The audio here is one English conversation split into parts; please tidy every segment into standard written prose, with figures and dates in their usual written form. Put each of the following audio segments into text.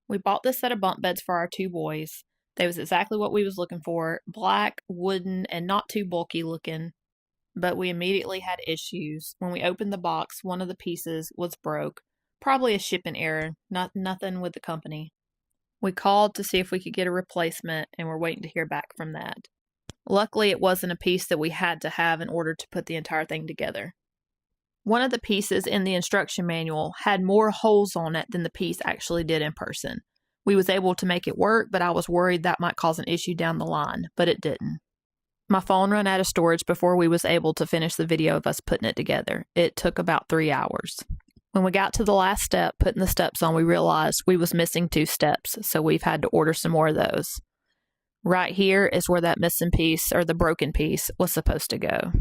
We bought this set of bunk beds for our 2 boys. They was exactly what we was looking for, black, wooden, and not too bulky looking. But we immediately had issues. When we opened the box, one of the pieces was broke. Probably a shipping error, nothing with the company. We called to see if we could get a replacement, and we're waiting to hear back from that. Luckily, it wasn't a piece that we had to have in order to put the entire thing together. One of the pieces in the instruction manual had more holes on it than the piece actually did in person. We was able to make it work, but I was worried that might cause an issue down the line, but it didn't. My phone ran out of storage before we was able to finish the video of us putting it together. It took about 3 hours. When we got to the last step, putting the steps on, we realized we was missing 2 steps, so we've had to order some more of those. Right here is where that missing piece, or the broken piece, was supposed to go.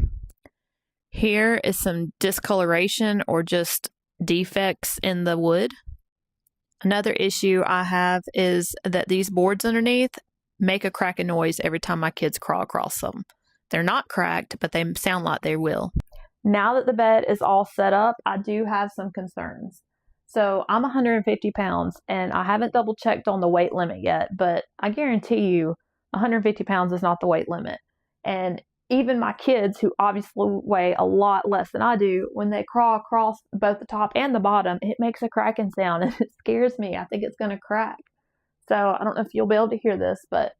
Here is some discoloration or just defects in the wood. Another issue I have is that these boards underneath make a cracking noise every time my kids crawl across them. They're not cracked, but they sound like they will. Now that the bed is all set up, I do have some concerns. So I'm 150 pounds and I haven't double checked on the weight limit yet, but I guarantee you 150 pounds is not the weight limit. And even my kids, who obviously weigh a lot less than I do, when they crawl across both the top and the bottom, it makes a cracking sound and it scares me. I think it's going to crack. So I don't know if you'll be able to hear this, but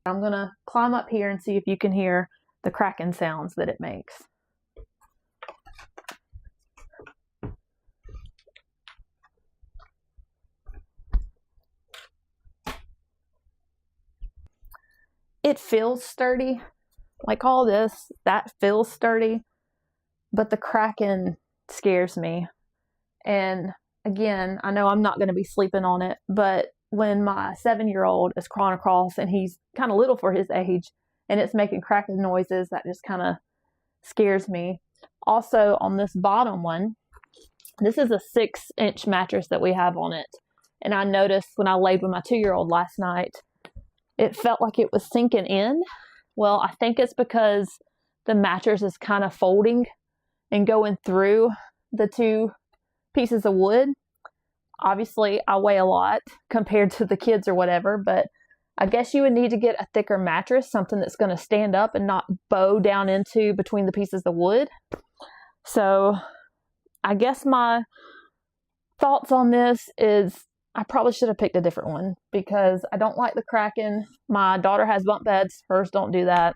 I'm going to climb up here and see if you can hear the cracking sounds that it makes. It feels sturdy, like all this, that feels sturdy, but the cracking scares me. And again, I know I'm not going to be sleeping on it, but when my 7-year-old is crawling across and he's kind of little for his age and it's making cracking noises, that just kind of scares me. Also on this bottom one, this is a 6-inch mattress that we have on it. And I noticed when I laid with my 2-year-old last night, it felt like it was sinking in. Well, I think it's because the mattress is kind of folding and going through the 2 pieces of wood. Obviously, I weigh a lot compared to the kids or whatever, but I guess you would need to get a thicker mattress, something that's going to stand up and not bow down into between the pieces of wood. So I guess my thoughts on this is I probably should have picked a different one because I don't like the cracking. My daughter has bunk beds. Hers don't do that.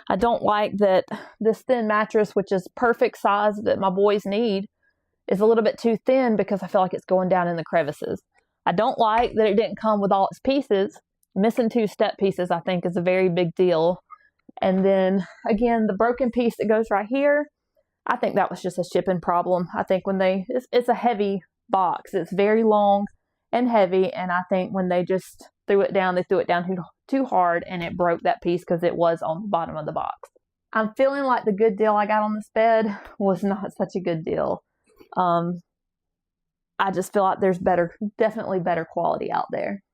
I don't like that this thin mattress, which is perfect size that my boys need, is a little bit too thin because I feel like it's going down in the crevices. I don't like that it didn't come with all its pieces. Missing 2 step pieces, I think, is a very big deal. And then, again, the broken piece that goes right here, I think that was just a shipping problem. I think when it's a heavy box. It's very long and heavy, and I think when they just threw it down, they threw it down too hard, and it broke that piece because it was on the bottom of the box. I'm feeling like the good deal I got on this bed was not such a good deal. I just feel like there's definitely better quality out there.